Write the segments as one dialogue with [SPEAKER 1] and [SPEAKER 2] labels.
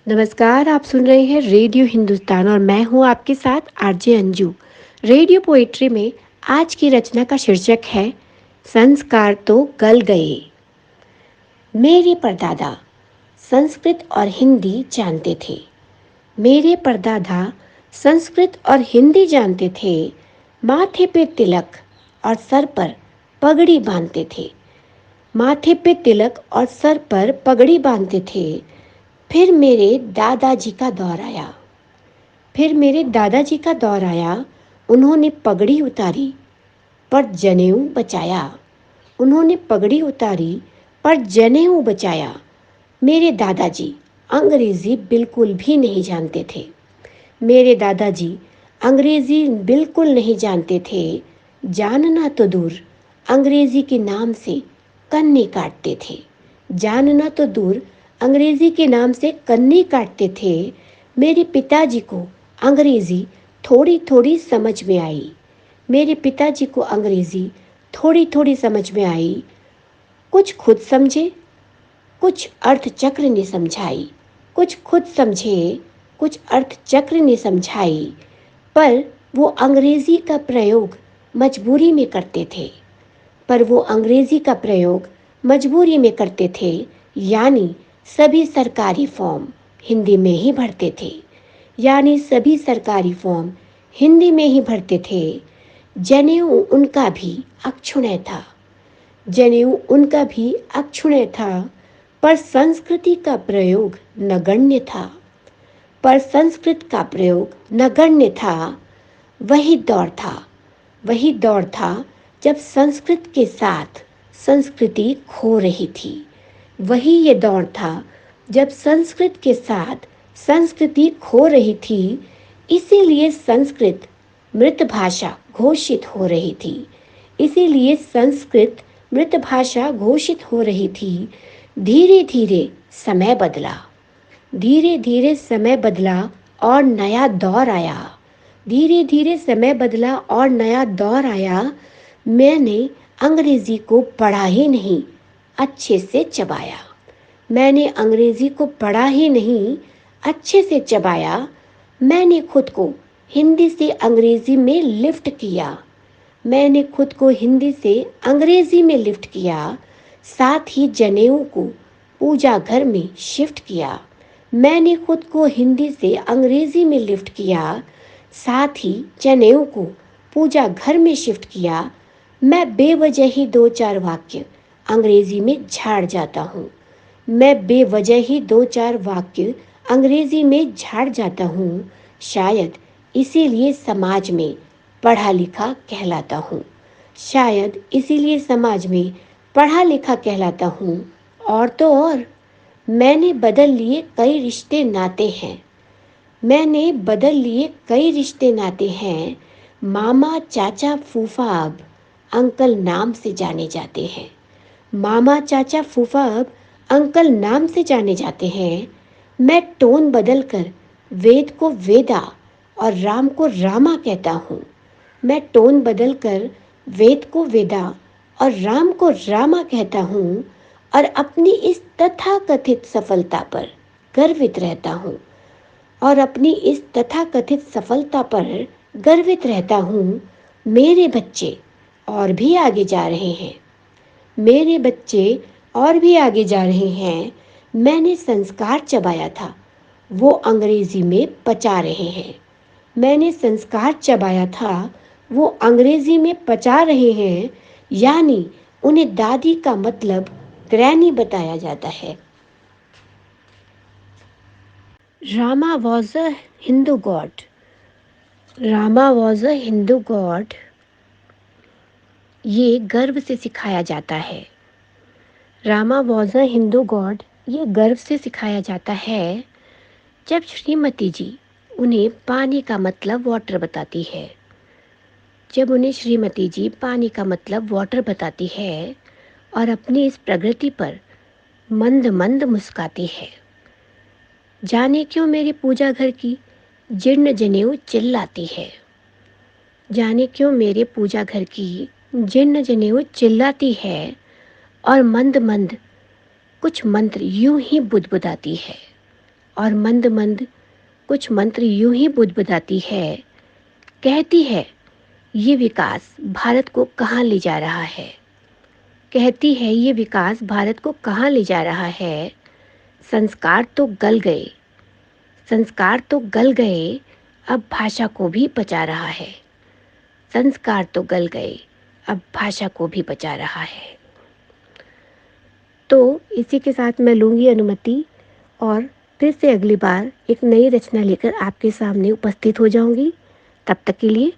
[SPEAKER 1] नमस्कार, आप सुन रहे हैं रेडियो हिंदुस्तान और मैं हूं आपके साथ आरजे अंजू। रेडियो पोएट्री में आज की रचना का शीर्षक है संस्कार तो गल गए। मेरे परदादा संस्कृत और हिंदी जानते थे। मेरे परदादा संस्कृत और हिंदी जानते थे। माथे पे तिलक और सर पर पगड़ी बांधते थे। माथे पे तिलक और सर पर पगड़ी बांधते थे। फिर मेरे दादाजी का दौर आया। फिर मेरे दादाजी का दौर आया। उन्होंने पगड़ी उतारी पर जनेऊ बचाया। उन्होंने पगड़ी उतारी पर जनेऊ बचाया। मेरे दादाजी अंग्रेजी बिल्कुल भी नहीं जानते थे। मेरे दादाजी अंग्रेजी बिल्कुल नहीं जानते थे। जानना तो दूर, अंग्रेजी के नाम से कन्नी काटते थे। जानना तो दूर, अंग्रेजी के नाम से कन्नी काटते थे। मेरे पिताजी को अंग्रेजी थोड़ी थोड़ी समझ में आई। मेरे पिताजी को अंग्रेजी थोड़ी थोड़ी समझ में आई। कुछ खुद समझे, कुछ अर्थ चक्र ने समझाई। कुछ खुद समझे, कुछ अर्थ चक्र ने समझाई। पर वो अंग्रेजी का प्रयोग मजबूरी में करते थे। पर वो अंग्रेजी का प्रयोग मजबूरी में करते थे। यानी सभी सरकारी फॉर्म हिंदी में ही भरते थे। यानी सभी सरकारी फॉर्म हिंदी में ही भरते थे। जनेऊ उनका भी अक्षुण्य था। जनेऊ उनका भी अक्षुण्य था। पर संस्कृति का प्रयोग नगण्य था। पर संस्कृत का प्रयोग नगण्य था। वही दौर था, वही दौर था जब संस्कृत के साथ संस्कृति खो रही थी। वही ये दौर था जब संस्कृत के साथ संस्कृति खो रही थी। इसीलिए संस्कृत मृत भाषा घोषित हो रही थी। इसीलिए संस्कृत मृत भाषा घोषित हो रही थी। धीरे धीरे समय बदला। धीरे धीरे समय बदला और नया दौर आया। धीरे धीरे समय बदला और नया दौर आया। मैंने अंग्रेजी को पढ़ा ही नहीं, अच्छे से चबाया। मैंने अंग्रेजी को पढ़ा ही नहीं, अच्छे से चबाया। मैंने खुद को हिंदी से अंग्रेजी में लिफ्ट किया। मैंने खुद को हिंदी से अंग्रेजी में लिफ्ट किया। साथ ही जनेऊ को पूजा घर में शिफ्ट किया। मैंने खुद को हिंदी से अंग्रेजी में लिफ्ट किया। साथ ही जनेऊ को पूजा घर में शिफ्ट किया। मैं बेवजह ही दो चार वाक्य अंग्रेजी में झाड़ जाता हूँ। मैं बेवजह ही दो चार वाक्य अंग्रेजी में झाड़ जाता हूँ। शायद इसीलिए समाज में पढ़ा लिखा कहलाता हूँ। शायद इसीलिए समाज में पढ़ा लिखा कहलाता हूँ। और तो और मैंने बदल लिए कई रिश्ते नाते हैं। मैंने बदल लिए कई रिश्ते नाते हैं। मामा चाचा फूफा अब अंकल नाम से जाने जाते हैं। मामा चाचा फूफा अब अंकल नाम से जाने जाते हैं। मैं टोन बदल कर वेद को वेदा और राम को रामा कहता हूँ। मैं टोन बदल कर वेद को वेदा और राम को रामा कहता हूँ। और अपनी इस तथाकथित सफलता पर गर्वित रहता हूँ। और अपनी इस तथाकथित सफलता पर गर्वित रहता हूँ। मेरे बच्चे और भी आगे जा रहे हैं। मेरे बच्चे और भी आगे जा रहे हैं। मैंने संस्कार चबाया था, वो अंग्रेजी में पचा रहे हैं। मैंने संस्कार चबाया था, वो अंग्रेजी में पचा रहे हैं। यानी उन्हें दादी का मतलब ग्रैनी बताया जाता है। Rama was a Hindu God. Rama was a Hindu God, ये गर्व से सिखाया जाता है। Rama was a Hindu God, ये गर्व से सिखाया जाता है। जब श्रीमती जी उन्हें पानी का मतलब वाटर बताती है। जब उन्हें श्रीमती जी पानी का मतलब वाटर बताती है और अपनी इस प्रगति पर मंद मंद मुस्काती है। जाने क्यों मेरे पूजा घर की जीर्ण जनेऊ चिल्लाती है। जाने क्यों मेरे पूजा घर की जीर्ण जनेऊ चिल्लाती है और मंद मंद कुछ मंत्र यूं ही बुदबुदाती है। और मंद मंद कुछ मंत्र यूं ही बुदबुदाती है, कहती है ये विकास भारत को कहाँ ले जा रहा है। कहती है ये विकास भारत को कहाँ ले जा रहा है। संस्कार तो गल गए, संस्कार तो गल गए, अब भाषा को भी बचा रहा है। संस्कार तो गल गए, अब भाषा को भी बचा रहा है। तो इसी के साथ मैं लूँगी अनुमति और फिर से अगली बार एक नई रचना लेकर आपके सामने उपस्थित हो जाऊंगी। तब तक के लिए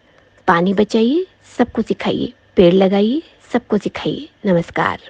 [SPEAKER 1] पानी बचाइए, सबको सिखाइए, पेड़ लगाइए, सबको सिखाइए। नमस्कार।